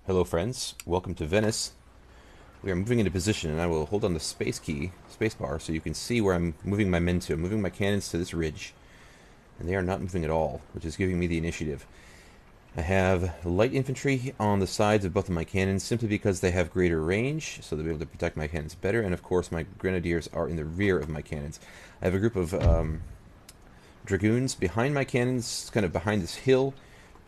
Hello friends, welcome to Venice. We are moving into position and I will hold on the space key, space bar, so you can see where I'm moving my men to. I'm moving my cannons to this ridge, and they are not moving at all, which is giving me the initiative. I have light infantry on the sides of both of my cannons simply because they have greater range, so they'll be able to protect my cannons better, and of course my grenadiers are in the rear of my cannons. I have a group of dragoons behind my cannons, kind of behind this hill,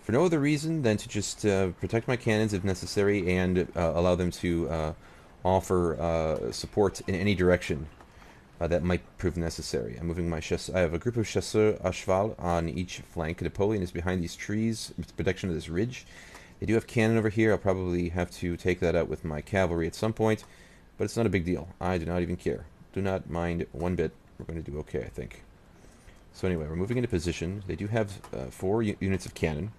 for no other reason than to just protect my cannons if necessary and allow them to offer support in any direction that might prove necessary. I'm moving my I have a group of chasseurs à cheval on each flank. Napoleon is behind these trees with protection of this ridge. They do have cannon over here. I'll probably have to take that out with my cavalry at some point, but it's not a big deal. I do not even care. Do not mind one bit. We're going to do okay, I think. So anyway, we're moving into position. They do have 4 units of cannon,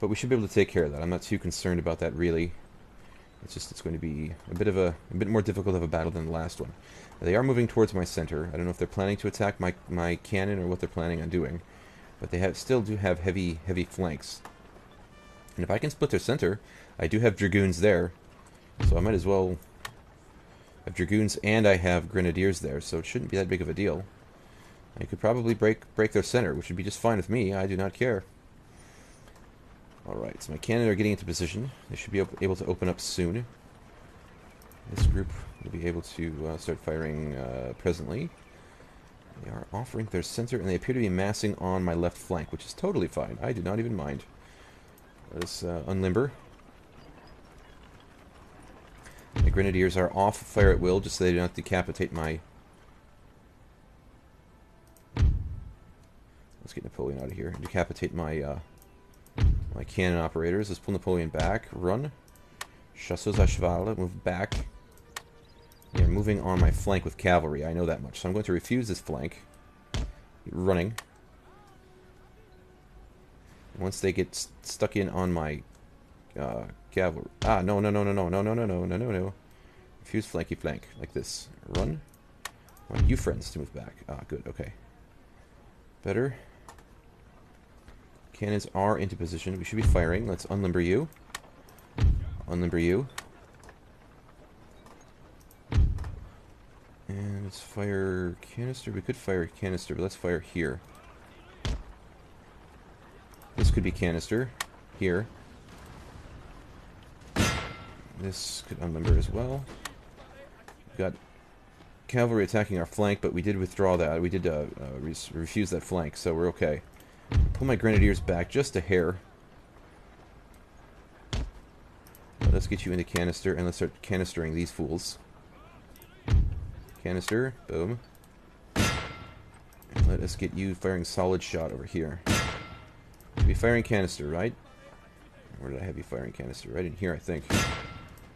but we should be able to take care of that. I'm not too concerned about that, really. It's going to be a bit more difficult of a battle than the last one. They are moving towards my center. I don't know if they're planning to attack my cannon or what they're planning on doing, but they still do have heavy flanks. And if I can split their center, I do have dragoons there, so I might as well have dragoons and I have grenadiers there, so it shouldn't be that big of a deal. I could probably break their center, which would be just fine with me. I do not care. Alright, so my cannon are getting into position. They should be able to open up soon. This group will be able to start firing presently. They are offering their center, and they appear to be massing on my left flank, which is totally fine. I do not even mind. Let us unlimber. The grenadiers are off fire at will, just so they do not decapitate my... Let's get Napoleon out of here. Decapitate my cannon operators. Let's pull Napoleon back. Run. Chasseurs à cheval. Move back. They're moving on my flank with cavalry. I know that much. So I'm going to refuse this flank. Running. Once they get stuck in on my cavalry... Ah, no. Refuse flanky flank. Like this. Run. I want you friends to move back. Ah, good. Okay. Better. Cannons are into position. We should be firing. Let's unlimber you. Unlimber you. And let's fire canister. We could fire canister, but let's fire here. This could be canister. Here. This could unlimber as well. We've got cavalry attacking our flank, but we did withdraw that. We did refuse that flank, so we're okay. Pull my grenadiers back just a hair. Let's get you into canister, and let's start canistering these fools. Canister, boom. And let us get you firing solid shot over here. You'll be firing canister, right? Where did I have you firing canister? Right in here, I think.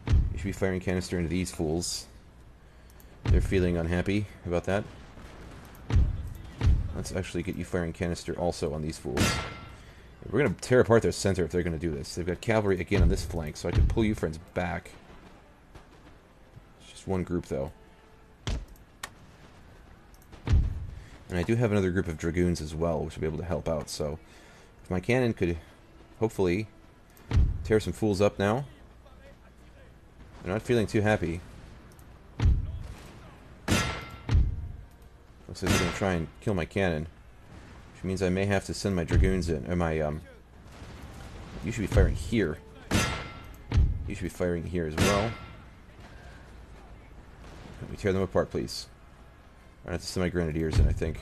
You should be firing canister into these fools. They're feeling unhappy about that. Let's actually get you firing canister also on these fools. We're going to tear apart their center if they're going to do this. They've got cavalry again on this flank, so I can pull you friends back. It's just one group, though. And I do have another group of dragoons as well, which will be able to help out. So if my cannon could hopefully tear some fools up now. They're not feeling too happy. Looks like they're going to try and kill my cannon, which means I may have to send my dragoons in. Or my, you should be firing here. You should be firing here as well. Let me tear them apart, please. I have to send my grenadiers in, I think.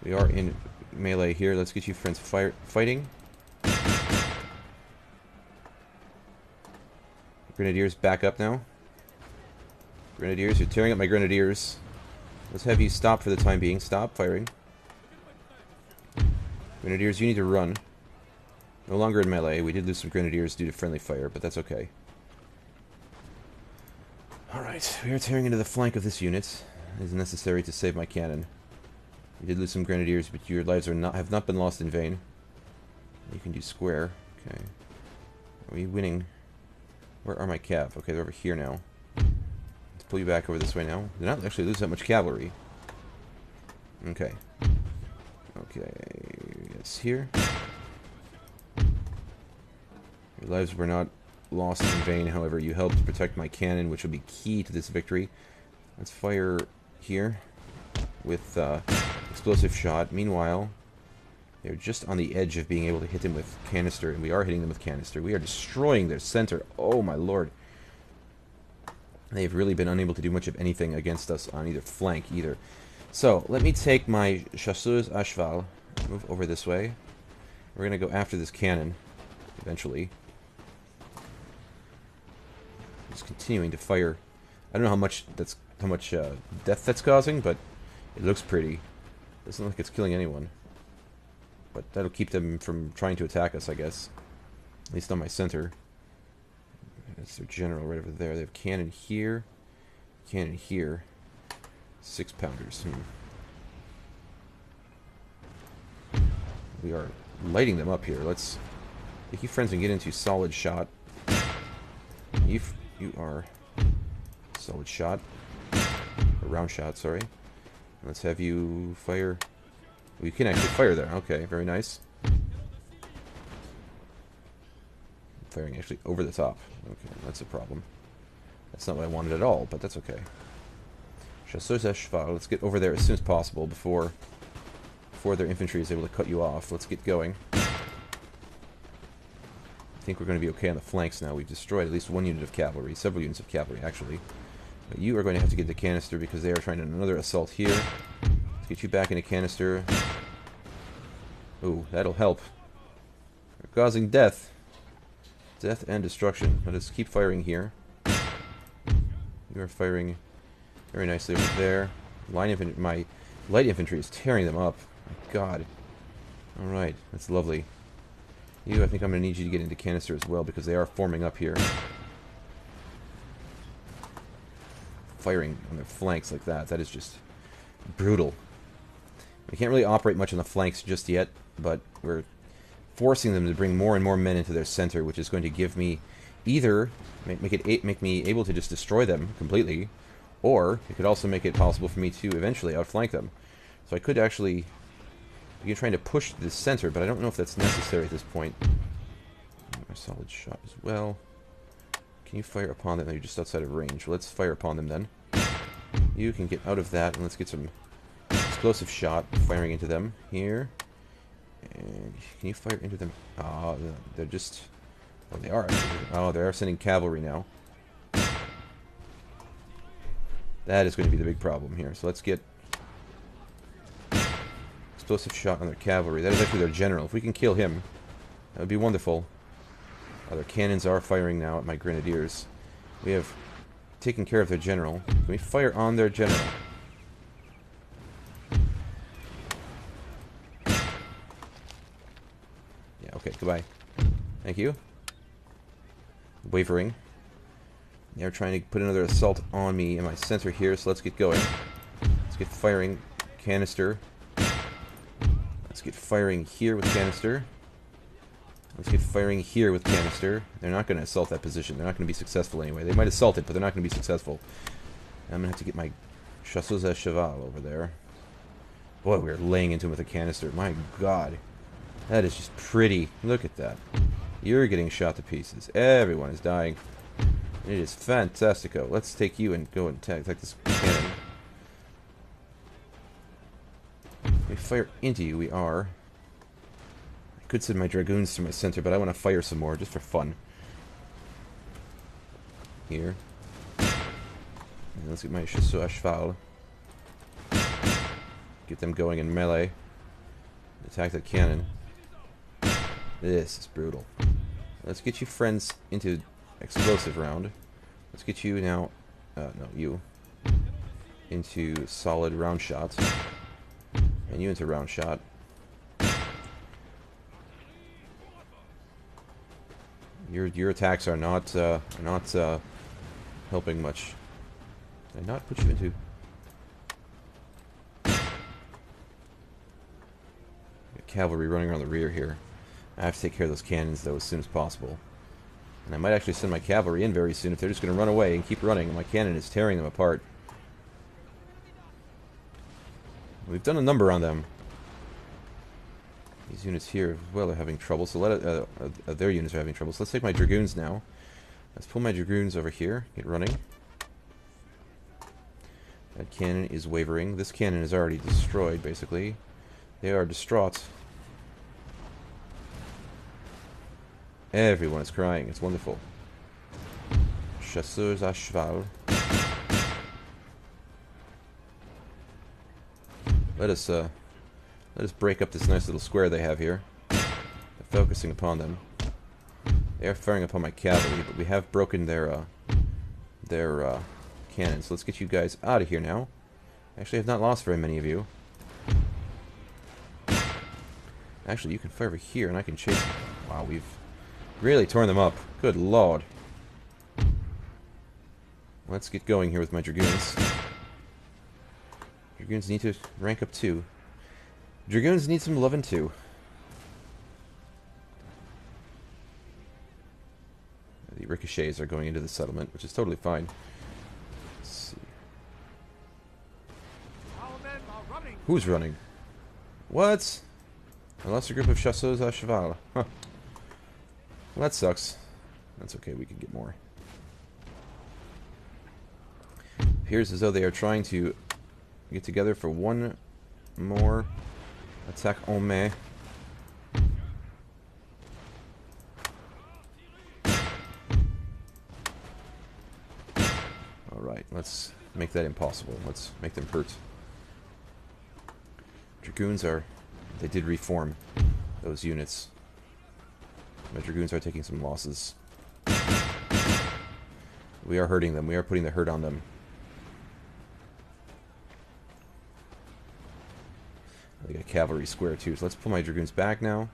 We are in melee here. Let's get you friends fighting. Grenadiers, back up now. Grenadiers, you're tearing up my grenadiers. Let's have you stop for the time being. Stop firing. Grenadiers, you need to run. No longer in melee. We did lose some grenadiers due to friendly fire, but that's okay. Alright, we are tearing into the flank of this unit. It is necessary to save my cannon. We did lose some grenadiers, but your lives have not been lost in vain. You can do square. Okay. Are we winning? Where are my cav? Okay, they're over here now. Let's pull you back over this way now. They're not actually losing that much cavalry. Okay. Okay. Yes, here. Your lives were not lost in vain, however. You helped to protect my cannon, which will be key to this victory. Let's fire here with explosive shot. Meanwhile, they're just on the edge of being able to hit them with canister, and we are hitting them with canister. We are destroying their center. Oh, my lord. They've really been unable to do much of anything against us on either flank, either. So, let me take my chasseurs à cheval, move over this way. We're going to go after this cannon, eventually. Just continuing to fire. I don't know how much death that's causing, but it looks pretty. Doesn't look like it's killing anyone. But that'll keep them from trying to attack us, I guess. At least on my center. That's their general right over there. They have cannon here. Cannon here. 6-pounders. We are lighting them up here. Let's take you friends and get into solid shot. You are solid shot. Or round shot, sorry. Let's have you fire. Well, you can actually fire there. Okay, very nice. Firing actually over the top. Okay, that's a problem. That's not what I wanted at all, but that's okay. Chasseurs à cheval. Let's get over there as soon as possible before their infantry is able to cut you off. Let's get going. I think we're going to be okay on the flanks now. We've destroyed at least one unit of cavalry. Several units of cavalry, actually. But you are going to have to get the canister because they are trying another assault here. Let's get you back into canister. Ooh, that'll help. We're causing death. Death and destruction. Let us keep firing here. You are firing very nicely over there. My light infantry is tearing them up. My God. Alright, that's lovely. You, I think I'm going to need you to get into canister as well because they are forming up here. Firing on their flanks like that. That is just brutal. We can't really operate much on the flanks just yet, but we're forcing them to bring more and more men into their center, which is going to give me either make me able to just destroy them completely, or it could also make it possible for me to eventually outflank them. So I could actually begin trying to push this center, but I don't know if that's necessary at this point. A solid shot as well. Can you fire upon them? They're just outside of range. Well, let's fire upon them then. You can get out of that, and let's get some explosive shot firing into them here. And can you fire into them? Oh, they're just... Oh, they are. Oh, they are sending cavalry now. That is going to be the big problem here. So let's get explosive shot on their cavalry. That is actually their general. If we can kill him, that would be wonderful. Oh, their cannons are firing now at my grenadiers. We have taken care of their general. Can we fire on their general? Yeah, okay, goodbye. Thank you. Wavering. They're trying to put another assault on me in my center here, so let's get going. Let's get firing canister. Let's get firing here with canister. Let's get firing here with canister. They're not going to assault that position. They're not going to be successful anyway. They might assault it, but they're not going to be successful. I'm going to have to get my chasseurs à cheval over there. Boy, we're laying into him with a canister. My God. That is just pretty. Look at that. You're getting shot to pieces. Everyone is dying. It is fantastico. Let's take you and go and attack this cannon. We fire into you. We are. I could send my dragoons to my center, but I want to fire some more just for fun. Here. And let's get my chasseurs à cheval. Get them going in melee. Attack that cannon. This is brutal. Let's get you friends into explosive round. Let's get you now, no, you, into solid round shot. And you into round shot. Your attacks are not helping much. Did I not put you into? Cavalry running around the rear here. I have to take care of those cannons though as soon as possible. And I might actually send my cavalry in very soon if they're just going to run away and keep running. And my cannon is tearing them apart. We've done a number on them. These units here as well are having trouble. So their units are having trouble. So let's take my dragoons now. Let's pull my dragoons over here. Get running. That cannon is wavering. This cannon is already destroyed, basically. They are distraught. Everyone is crying. It's wonderful. Chasseurs à cheval. Let us break up this nice little square they have here. They're focusing upon them. They are firing upon my cavalry, but we have broken their cannons. So let's get you guys out of here now. Actually, I've not lost very many of you. Actually, you can fire over here, and I can chase them. Wow, we've really torn them up. Good lord. Let's get going here with my dragoons. Dragoons need to rank up too. Dragoons need some loving too. The ricochets are going into the settlement, which is totally fine. Let's see. Who's running? What? I lost a group of chasseurs à cheval. Huh. Well, that sucks. That's okay, we can get more. Appears as though they are trying to get together for one more attack en main. Alright, let's make that impossible. Let's make them hurt. Dragoons are... They did reform those units. My dragoons are taking some losses. We are hurting them. We are putting the hurt on them. They got a cavalry square too, so let's pull my dragoons back now.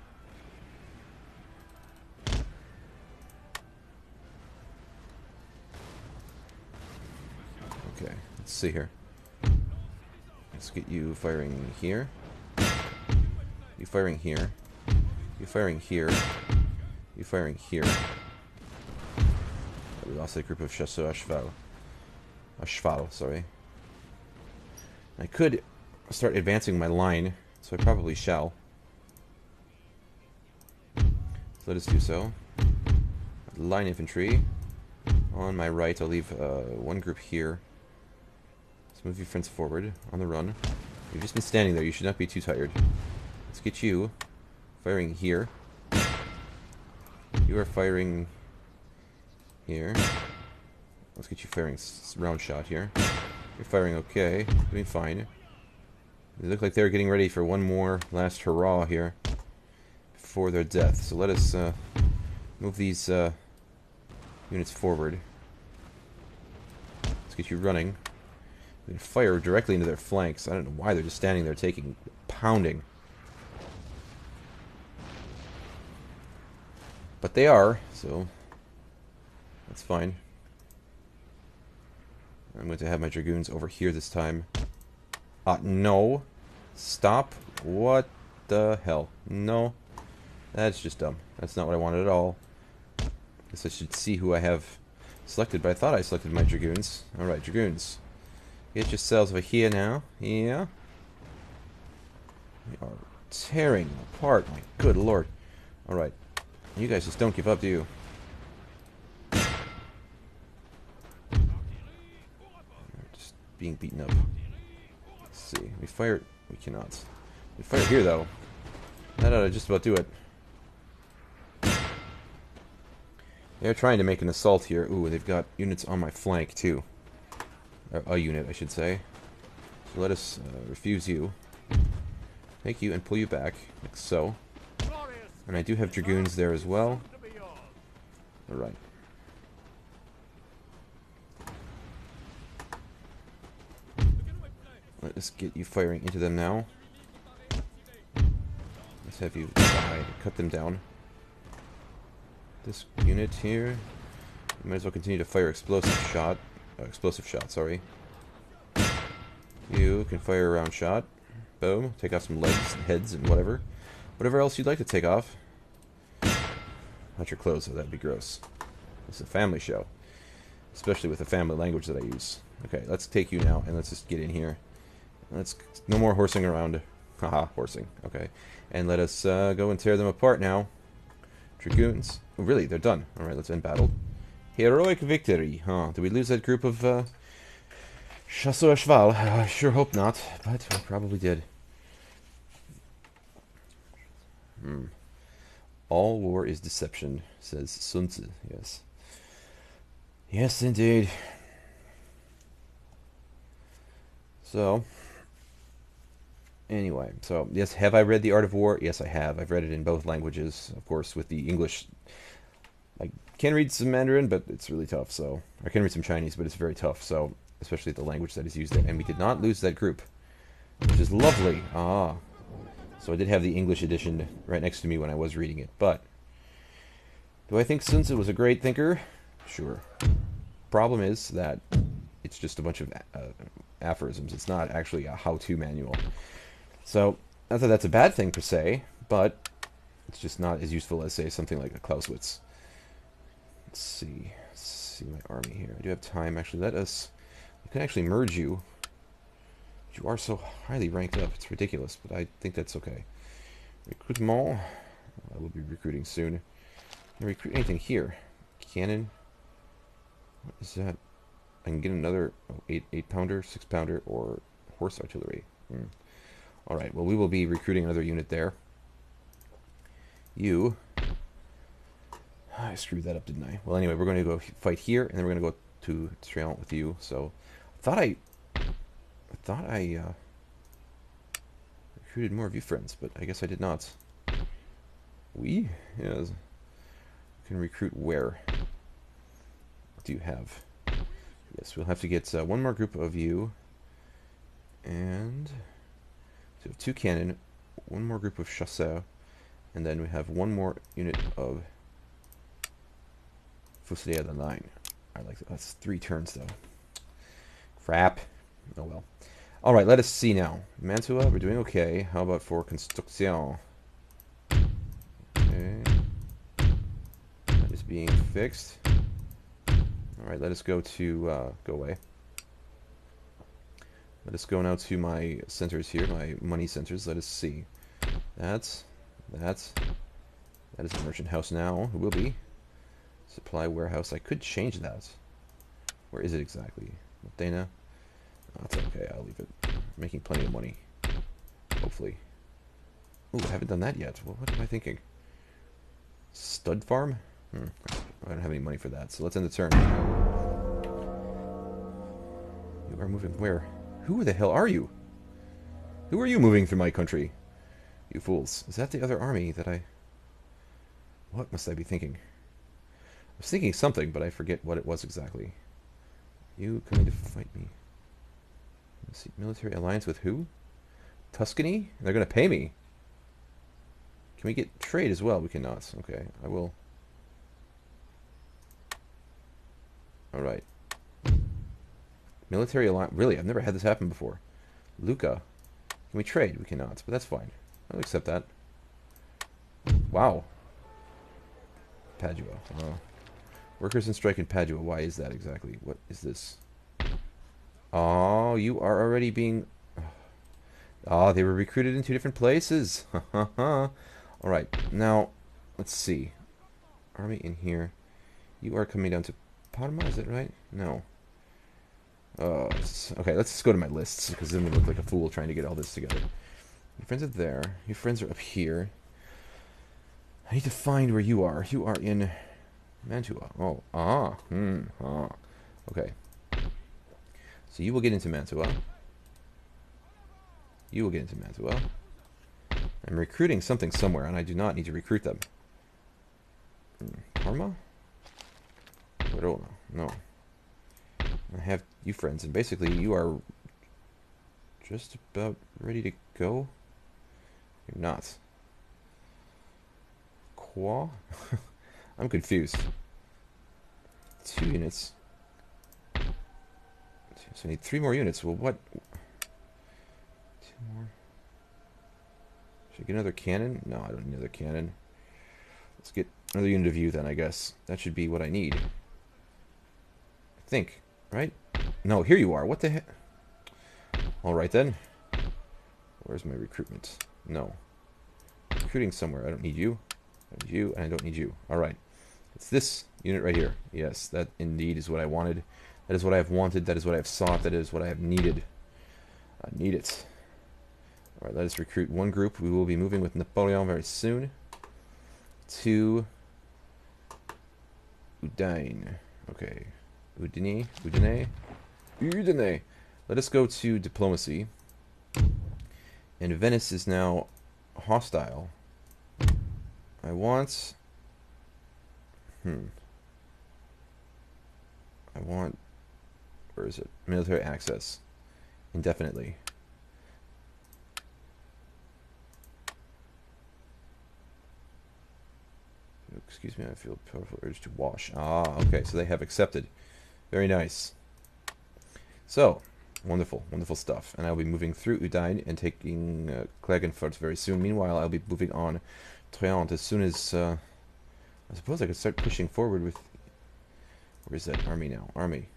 Okay, let's see here. Let's get you firing here. You firing here. You firing here. You firing here. We lost a group of chasseurs à cheval. A cheval, sorry. I could start advancing my line, so I probably shall. So let us do so. Line infantry. On my right, I'll leave one group here. Let's move your friends forward on the run. You've just been standing there. You should not be too tired. Let's get you firing here. You are firing here. Let's get you firing round shot here. You're firing okay. Doing fine. They look like they're getting ready for one more last hurrah here before their death. So let us move these units forward. Let's get you running. We can fire directly into their flanks. I don't know why they're just standing there taking pounding. But they are, so that's fine. I'm going to have my dragoons over here this time. No. Stop. What the hell? No. That's just dumb. That's not what I wanted at all. Guess I should see who I have selected, but I thought I selected my dragoons. Alright, dragoons. Get yourselves over here now. Yeah. They are tearing apart. My good lord. Alright. You guys just don't give up, do you? Just being beaten up. Let's see. We fire... We cannot. We fire here, though. That ought to just about do it. They're trying to make an assault here. Ooh, they've got units on my flank, too. A unit, I should say. So let us refuse you. Take you and pull you back, like so. And I do have dragoons there as well. Alright. Let us get you firing into them now. Let's have you die. Cut them down. This unit here, you might as well continue to fire explosive shot. Explosive shot, sorry. You can fire a round shot. Boom. Take off some legs and heads and whatever. Whatever else you'd like to take off. Not your clothes, though. That'd be gross. It's a family show, especially with the family language that I use. Okay, let's take you now, and let's just get in here. Let's no more horsing around. Haha, horsing. Okay, and let us go and tear them apart now. Dragoons. Oh, really? They're done. All right, let's end battle. Heroic victory, huh? Did we lose that group of chasseurs à cheval? I sure hope not, but we probably did. All war is deception, says Sun Tzu. Yes. Yes, indeed. So, anyway, so yes, have I read The Art of War? Yes, I have. I've read it in both languages, of course, with the English. I can read some Mandarin, but it's really tough. So I can read some Chinese, but it's very tough. So especially the language that is used there, and we did not lose that group, which is lovely. Ah, so I did have the English edition right next to me when I was reading it. But do I think Sun Tzu was a great thinker? Sure. Problem is that it's just a bunch of aphorisms. It's not actually a how-to manual. So not that that's a bad thing per se, but it's just not as useful as, say, something like a Clausewitz. Let's see my army here. I do have time. Actually, we can actually merge you. You are so highly ranked up. It's ridiculous, but I think that's okay. Recruitment. I will be recruiting soon. Can I recruit anything here? Cannon. What is that? I can get another 8-pounder, 6-pounder, or horse artillery. All right. Well, we will be recruiting another unit there. You. I screwed that up, didn't I? Well, anyway, we're going to go fight here, and then we're going to go to Triumph with you. So, I thought I recruited more of you friends, but I guess I did not. We? Yes. Can recruit where? What do you have? Yes, we'll have to get one more group of you, and so we have 2 cannon, one more group of chasseurs, and then we have one more unit of Fusilier de line. I like that. That's 3 turns though. Crap. Oh well. All right, let us see now. Mantua, we're doing okay. How about for construction? Okay. That is being fixed. All right, let us go to go away. Let us go now to my centers here, my money centers. Let us see. That is a merchant house now. It will be. Supply warehouse. I could change that. Where is it exactly? Dana? Oh, that's okay. I'll leave it. I'm making plenty of money. Hopefully. Ooh, I haven't done that yet. Well, what am I thinking? Stud farm? I don't have any money for that. So let's end the turn. You are moving where? Who the hell are you? Who are you moving through my country? You fools. Is that the other army that I... What must I be thinking? I was thinking something, but I forget what it was exactly. You coming to fight me? Let's see. Military alliance with who? Tuscany? They're going to pay me. Can we get trade as well? We cannot. Okay, I will. Alright. Military alliance. Really, I've never had this happen before. Lucca. Can we trade? We cannot, but that's fine. I'll accept that. Wow. Padua. Workers in strike in Padua. Why is that exactly? What is this? Oh, you are already being... Oh, they were recruited in 2 different places. Alright, now, let's see. Army in here. You are coming down to Parma, is that right? No. Okay, let's just go to my lists, because then we look like a fool trying to get all this together. Your friends are there. Your friends are up here. I need to find where you are. You are in Mantua. Oh, okay. So you will get into Mantua. You will get into Mantua. I'm recruiting something somewhere, and I do not need to recruit them. Parma? Verona. No. I have you friends, and basically you are just about ready to go. You're not. Qua? I'm confused. 2 units. So I need 3 more units. Well, what? 2 more. Should I get another cannon? No, I don't need another cannon. Let's get another unit of you then, I guess. That should be what I need. think, right? No, here you are. What the heck? All right then. Where's my recruitment? No. Recruiting somewhere. I don't need you. I don't need you, and I don't need you. All right. It's this unit right here. Yes, that indeed is what I wanted. That is what I have wanted. That is what I have sought. That is what I have needed. I need it. All right, let us recruit one group. We will be moving with Napoleon very soon to Udine. Okay. Udine. Let us go to diplomacy. And Venice is now hostile. I want... I want... Where is it? Military access. Indefinitely. Excuse me, I feel a powerful urge to wash. Ah, okay, so they have accepted. Very nice. So, wonderful, wonderful stuff. And I'll be moving through Udine and taking Klagenfurt very soon. Meanwhile, I'll be moving on Trient as soon as... I suppose I could start pushing forward with... Where is that army now? Army.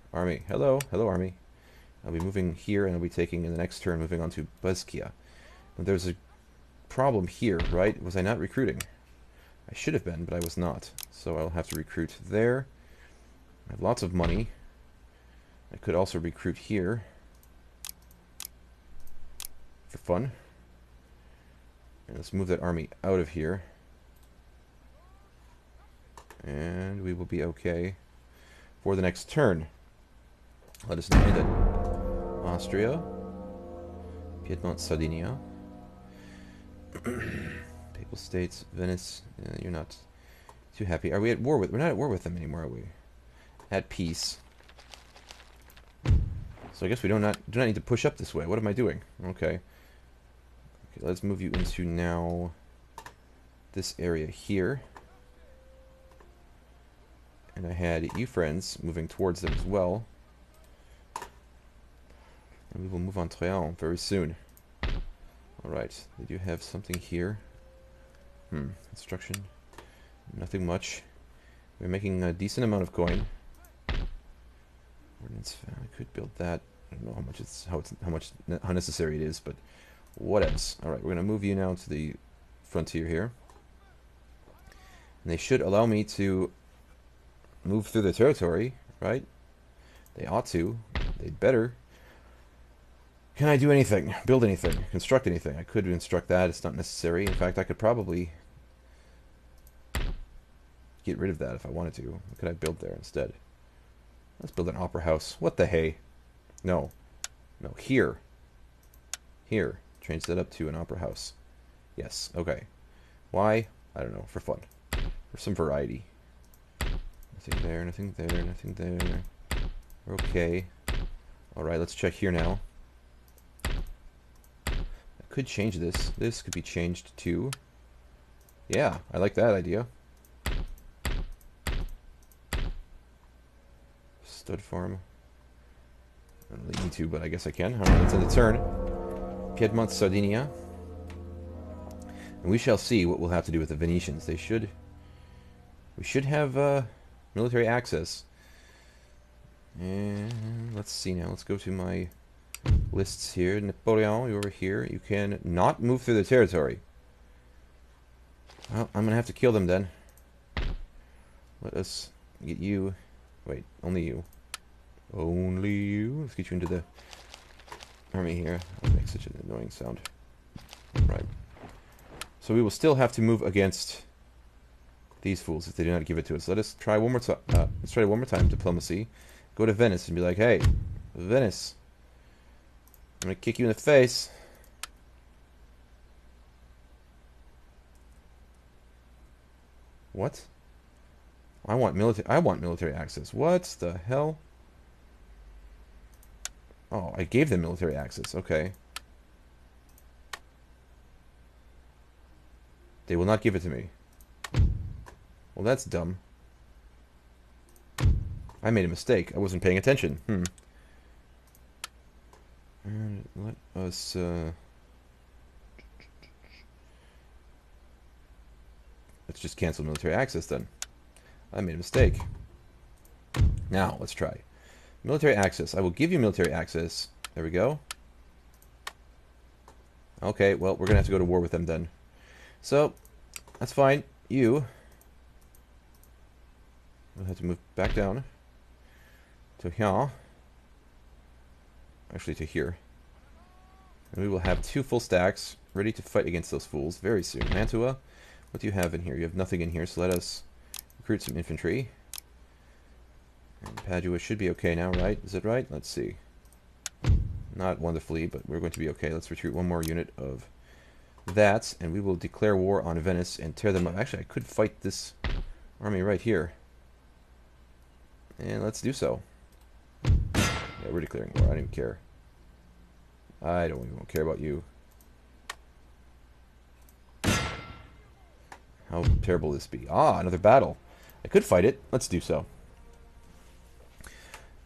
Hello, army. I'll be moving here, and I'll be taking, in the next turn, moving on to Brescia. Now, there's a problem here, right? Was I not recruiting? I should have been, but I was not. So I'll have to recruit there. I have lots of money. I could also recruit here. For fun. And let's move that army out of here. And we will be okay for the next turn. Let us know that Austria, Piedmont, Sardinia, Papal States, Venice. You're not too happy. Are we at war with? We're not at war with them anymore, are we? At peace. So I guess we do not need to push up this way. What am I doing? Okay. Okay, let's move you into now this area here. And I had you friends moving towards them as well. And we will move on Trient very soon. Alright, they do have something here. Construction. Nothing much. We're making a decent amount of coin. Ordnance, I could build that. I don't know how necessary it is, but what else? Alright, we're gonna move you now to the frontier here. And they should allow me to move through the territory, right? They ought to. They'd better. Can I do anything? Build anything? Construct anything? I could construct that. It's not necessary. In fact, I could probably get rid of that if I wanted to. What could I build there instead? Let's build an opera house. What the hey? No. No, here. Here. Change that up to an opera house. Yes, okay. Why? I don't know. For fun. For some variety. Nothing there, nothing there, nothing there. Okay. Alright, let's check here now. I could change this. This could be changed to... Yeah, I like that idea. Stud farm. I don't really need to, but I guess I can. Alright, let's end the turn. Piedmont, Sardinia. And we shall see what we'll have to do with the Venetians. They should... We should have military access. And let's see now. Let's go to my lists here. Napoleon, you over here. You can not move through the territory. Well, I'm going to have to kill them then. Let us get you... Wait, only you. Only you. Let's get you into the army here. That makes such an annoying sound. Right. So we will still have to move against these fools if they do not give it to us. Let us try one more time. Let's try one more time. Diplomacy. Go to Venice and be like, hey, Venice, I'm gonna kick you in the face. What? I want military access. What the hell? Oh, I gave them military access. Okay. They will not give it to me. Well, that's dumb. I made a mistake. I wasn't paying attention. And let us... Let's just cancel military access then. I made a mistake. Now, let's try. Military access. I will give you military access. There we go. Okay, well, we're going to have to go to war with them then. So, that's fine. You will have to move back down to here. Actually, to here. And we will have 2 full stacks ready to fight against those fools very soon. Mantua, what do you have in here? You have nothing in here, so let us recruit some infantry. And Padua should be okay now, right? Is it right? Let's see. Not wonderfully, but we're going to be okay. Let's recruit 1 more unit of that, and we will declare war on Venice and tear them up. Actually, I could fight this army right here. And let's do so. Yeah, we're declaring war. I don't even care. I don't even care about you. How terrible will this be? Ah, another battle. I could fight it. Let's do so.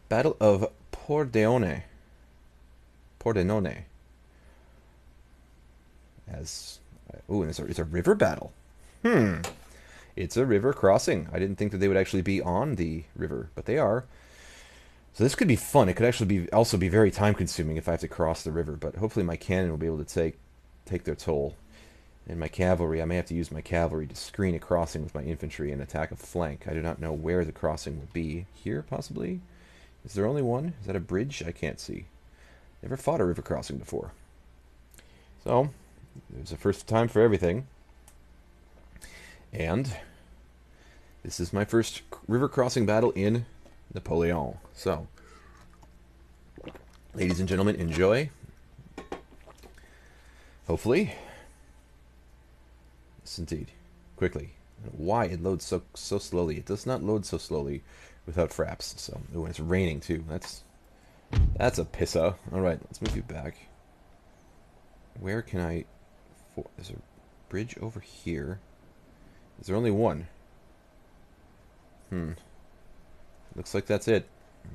Battle of Pordenone. Pordenone. As ooh, and it's a river battle. It's a river crossing. I didn't think that they would actually be on the river, but they are. So this could be fun. It could actually also be very time consuming if I have to cross the river, but hopefully my cannon will be able to take their toll. And my cavalry, I may have to use my cavalry to screen a crossing with my infantry and attack a flank. I do not know where the crossing will be. Here, possibly? Is there only one? Is that a bridge? I can't see. Never fought a river crossing before. So, there's a first time for everything. And this is my first river crossing battle in Napoleon. So, ladies and gentlemen, enjoy. Hopefully. Yes, indeed. Quickly. Why it loads so slowly? It does not load so slowly without fraps. So, ooh, and it's raining too. That's a pissa. All right, let's move you back. Where can I? There's a bridge over here. Is there only one? Looks like that's it.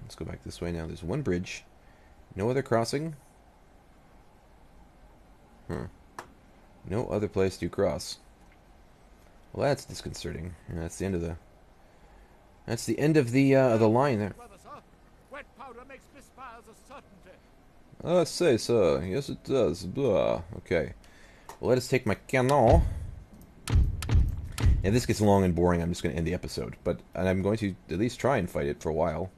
Let's go back this way now. There's one bridge. No other crossing? No other place to cross. Well, that's disconcerting. Yeah, that's the end of the... That's the end of the line there. Wet powder makes misfires a certainty. I say, sir. Yes, it does. Blah. Okay. Well, let us take my cannon. If this gets long and boring, I'm just going to end the episode. And I'm going to at least try and fight it for a while.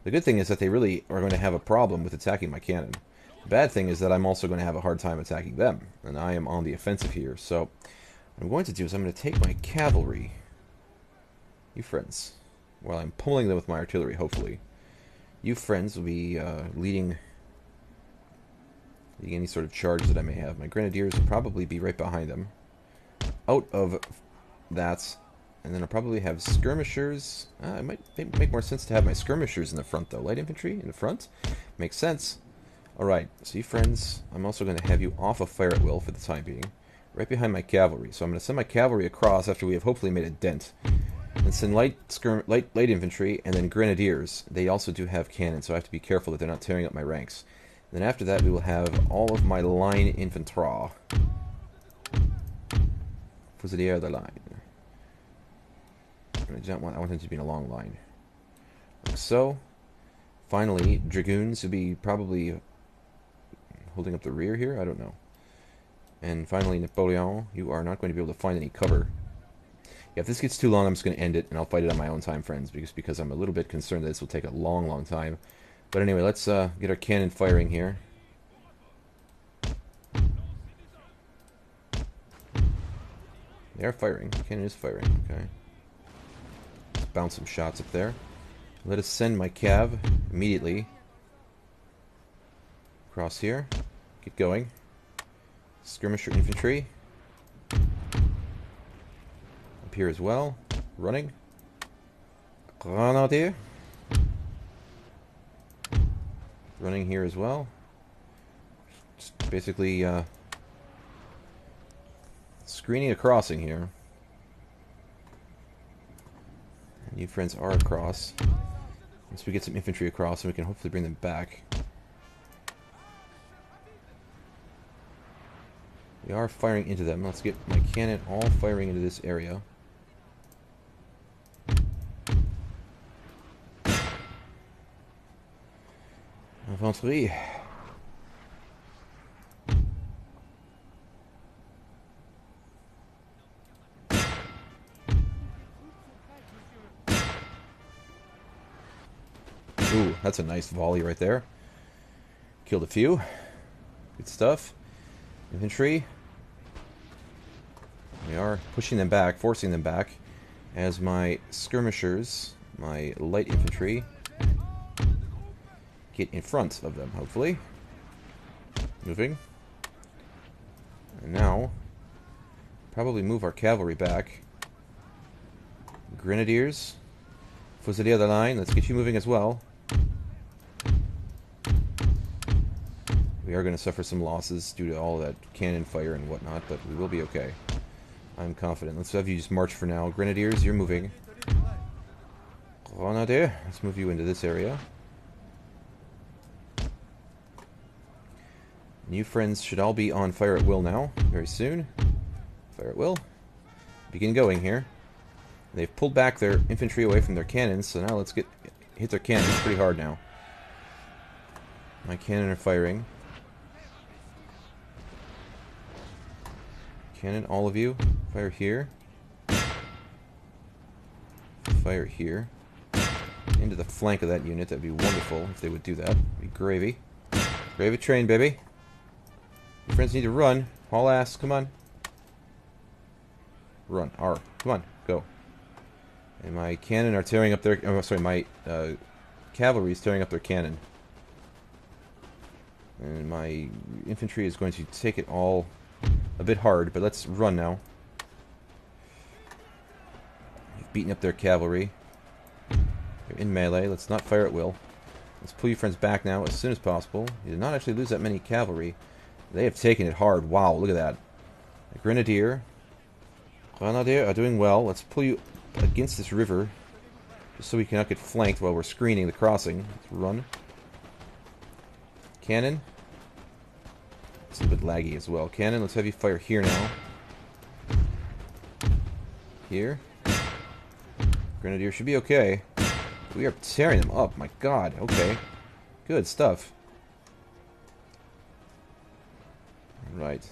The good thing is that they really are going to have a problem with attacking my cannon. The bad thing is that I'm also going to have a hard time attacking them. And I am on the offensive here. So what I'm going to do is I'm going to take my cavalry. You friends. While I'm pummeling them with my artillery, hopefully. You friends will be leading any sort of charge that I may have. My grenadiers will probably be right behind them. Out of that, and then I'll probably have skirmishers. It might make more sense to have my skirmishers in the front, though. Light infantry in the front makes sense. Alright, so you friends, I'm also going to have you off of fire at will for the time being. Right behind my cavalry. So I'm going to send my cavalry across after we have hopefully made a dent. And send light infantry and then grenadiers. They also do have cannons, so I have to be careful that they're not tearing up my ranks. And then after that, we will have all of my line infantry. Fusilier de line. I want them to be in a long line. Like so. Finally, dragoons will be probably holding up the rear here. I don't know. And finally, Napoleon, you are not going to be able to find any cover. Yeah, if this gets too long, I'm just going to end it, and I'll fight it on my own time, friends, because I'm a little bit concerned that this will take a long, long time. But anyway, let's get our cannon firing here. They are firing. The cannon is firing, okay. Let's bounce some shots up there. Let us send my cav immediately across here. Get going. Skirmisher infantry. Here as well, running. Grenadier. Running here as well. Just basically screening a crossing here. And you friends are across. Once we get some infantry across, and we can hopefully bring them back. We are firing into them. Let's get my cannon all firing into this area. Infanterie. Ooh, that's a nice volley right there. Killed a few. Good stuff. Infantry. We are pushing them back, forcing them back, as my skirmishers, my light infantry, get in front of them, hopefully. Moving. And now, probably move our cavalry back. Grenadiers. Fusilier de line, let's get you moving as well. We are going to suffer some losses due to all that cannon fire and whatnot, but we will be okay. I'm confident. Let's have you just march for now. Grenadiers, you're moving. Grenadier, let's move you into this area. New friends should all be on fire at will now, very soon. Fire at will. Begin going here. They've pulled back their infantry away from their cannons, so now let's hit their cannons pretty hard now. My cannon are firing. Cannon, all of you, fire here. Fire here. Into the flank of that unit, that'd be wonderful if they would do that. It'd be gravy. Gravy train, baby. Your friends need to run. Haul ass, come on. Run, R, come on, go. And my cannon are tearing up their... Oh, sorry, my cavalry is tearing up their cannon. And my infantry is going to take it all a bit hard, but let's run now. We've beaten up their cavalry. They're in melee. Let's not fire at will. Let's pull your friends back now as soon as possible. You did not actually lose that many cavalry. They have taken it hard. Wow, look at that. The Grenadier are doing well. Let's pull you against this river, just so we cannot get flanked while we're screening the crossing. Let's run. Cannon. It's a bit laggy as well. Cannon, let's have you fire here now. Here. Grenadier should be okay. We are tearing them up. My god. Okay. Good stuff. Right.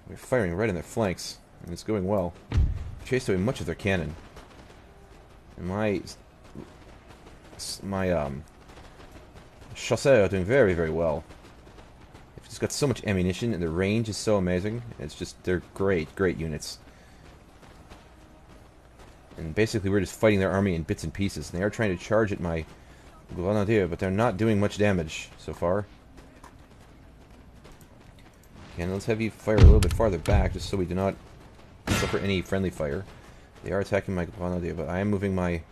We're firing right in their flanks, and it's going well. Chased away much of their cannon. And my chasseurs are doing very, very well. They've just got so much ammunition, and the range is so amazing. It's just, they're great, great units. And basically we're just fighting their army in bits and pieces. And they are trying to charge at my Grenadier, but they're not doing much damage so far. Okay, let's have you fire a little bit farther back, just so we do not suffer any friendly fire. They are attacking my Grenadier, but I am moving my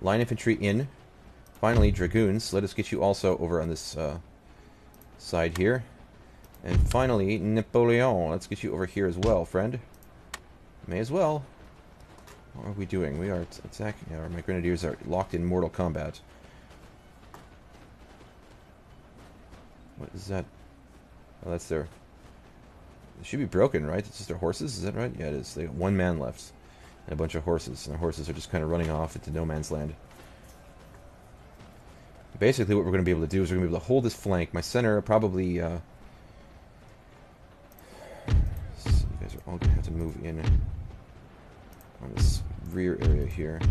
line infantry in. Finally, Dragoons, let us get you also over on this side here. And finally, Napoleon, let's get you over here as well, friend. May as well. What are we doing? We are attacking. My Grenadiers are locked in mortal combat. What is that? Oh, that's their... They should be broken, right? It's just their horses, is that right? Yeah, it is. They got one man left. And a bunch of horses. And the horses are just kind of running off into no man's land. Basically, what we're going to be able to do is we're going to be able to hold this flank. My center probably... so you guys are all going to have to move in on this rear area here.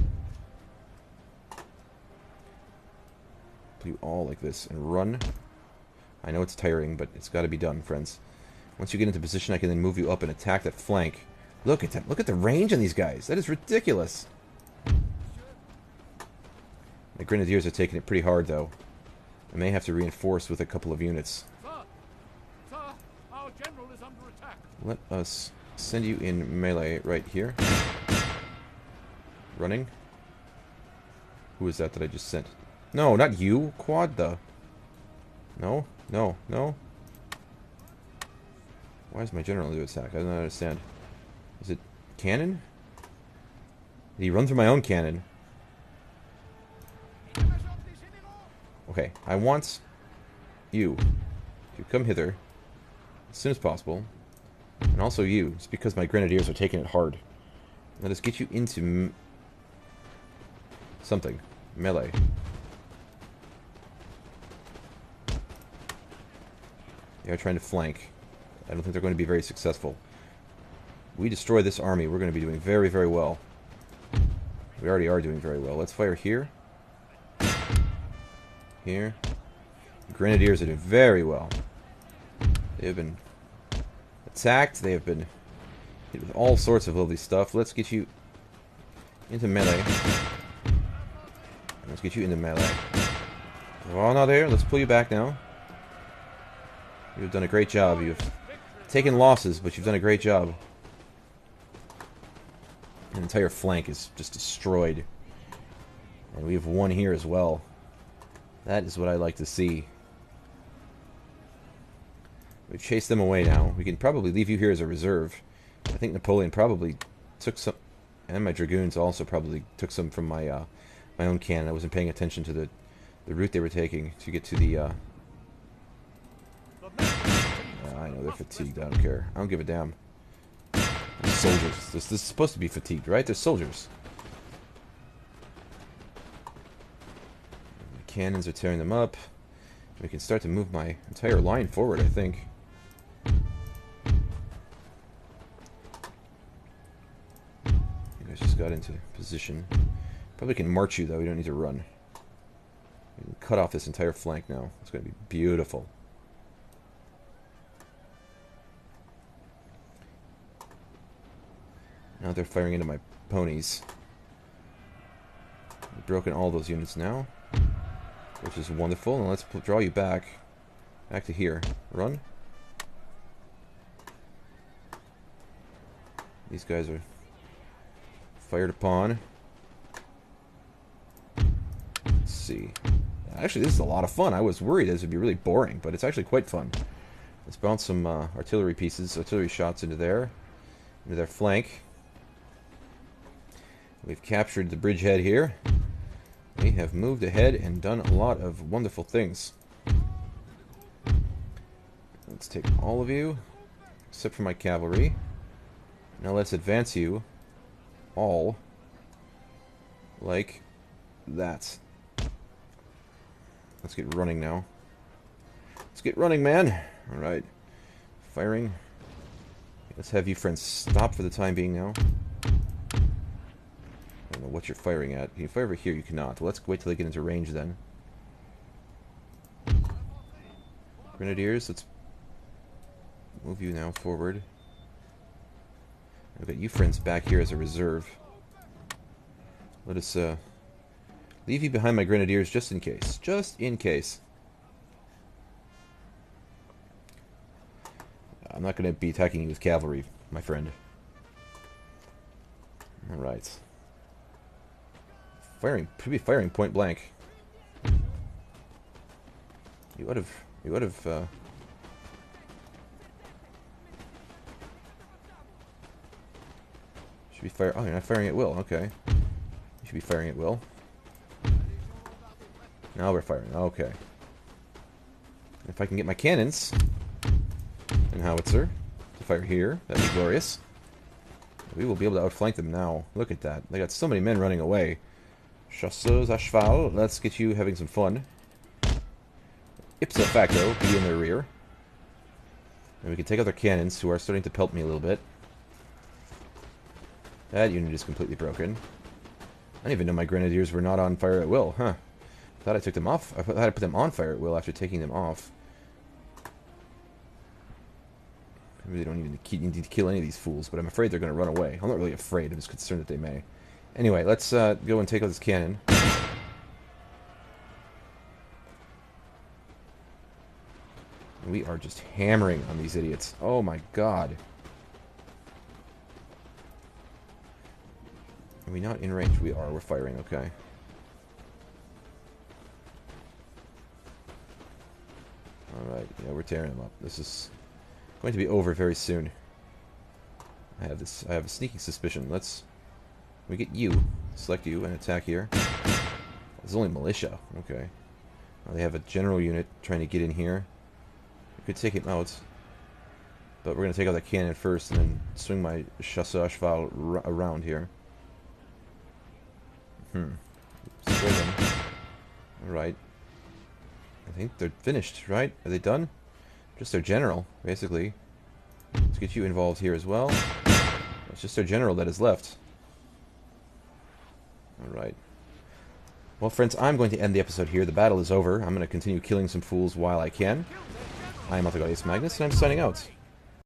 Do all like this and run. I know it's tiring, but it's got to be done, friends. Once you get into position, I can then move you up and attack that flank. Look at that! Look at the range on these guys. That is ridiculous. The Grenadiers are taking it pretty hard, though. I may have to reinforce with a couple of units. Sir! Sir! Our general is under attack! Let us send you in melee right here. Running. Who is that I just sent? No, not you! Quad the... No, no, no. Why is my general under attack? I don't understand. Is it cannon? Did he run through my own cannon? Okay, I want you to come hither as soon as possible. And also you, just because my Grenadiers are taking it hard. Let us get you into something. Melee. They are trying to flank. I don't think they're going to be very successful. We destroy this army, we're going to be doing very, very well. We already are doing very well. Let's fire here. Here. Grenadiers are doing very well. They have been attacked. They have been hit with all sorts of lovely stuff. Let's get you into melee. Let's get you into melee. Oh, not there. Let's pull you back now. You've done a great job. You've taken losses, but you've done a great job. An entire flank is just destroyed. And we have one here as well. That is what I like to see. We've chased them away now. We can probably leave you here as a reserve. I think Napoleon probably took some, and my dragoons also probably took some from my my own cannon. I wasn't paying attention to the route they were taking to get to the... I know they're fatigued. I don't care. I don't give a damn. They're soldiers. This is supposed to be fatigued, right? They're soldiers. The cannons are tearing them up. We can start to move my entire line forward, I think. You guys just got into position. Probably can march you, though. We don't need to run. We can cut off this entire flank now. It's going to be beautiful. Now they're firing into my ponies. We've broken all those units now, which is wonderful. And let's draw you back to here. Run. These guys are fired upon. Let's see. Actually, this is a lot of fun. I was worried this would be really boring, but it's actually quite fun. Let's bounce some artillery pieces, artillery shots into their flank. We've captured the bridgehead here. We have moved ahead and done a lot of wonderful things. Let's take all of you, except for my cavalry. Now let's advance you all like that. Let's get running now. Let's get running, man. Alright. Firing. Let's have you friends stop for the time being now. I don't know what you're firing at. If you fire over here, you cannot. Well, let's wait till they get into range then. Grenadiers, let's move you now forward. I've got you friends back here as a reserve. Let us leave you behind my grenadiers just in case. Just in case. I'm not going to be attacking you with cavalry, my friend. Alright. Firing, should be firing point blank. You would have, should be fire. Oh, you're not firing at will. Okay, you should be firing at will. Now we're firing. Okay. If I can get my cannons and howitzer to fire here, that'd be glorious. We will be able to outflank them now. Look at that. They got so many men running away. Chasseurs à cheval. Let's get you having some fun. Ipso facto, be in their rear. And we can take out their cannons, who are starting to pelt me a little bit. That unit is completely broken. I didn't even know my grenadiers were not on fire at will, huh? I thought I took them off. I thought I put them on fire at will after taking them off. I really don't even need to kill any of these fools, but I'm afraid they're going to run away. I'm not really afraid, I'm just concerned that they may. Anyway, let's go and take out this cannon. We are just hammering on these idiots. Oh my god. Are we not in range? We are. We're firing. Okay. Alright. Yeah, we're tearing them up. This is going to be over very soon. I have a sneaking suspicion. We get you. Select you and attack here. There's only militia. Okay. They have a general unit trying to get in here. We could take him out. But we're going to take out that cannon first and then swing my chasseur à cheval around here. Destroy them. Alright. I think they're finished, right? Are they done? Just their general, basically. Let's get you involved here as well. It's just their general that is left. Alright. Well, friends, I'm going to end the episode here. The battle is over. I'm going to continue killing some fools while I can. I am Ace Magnus, and I'm signing out.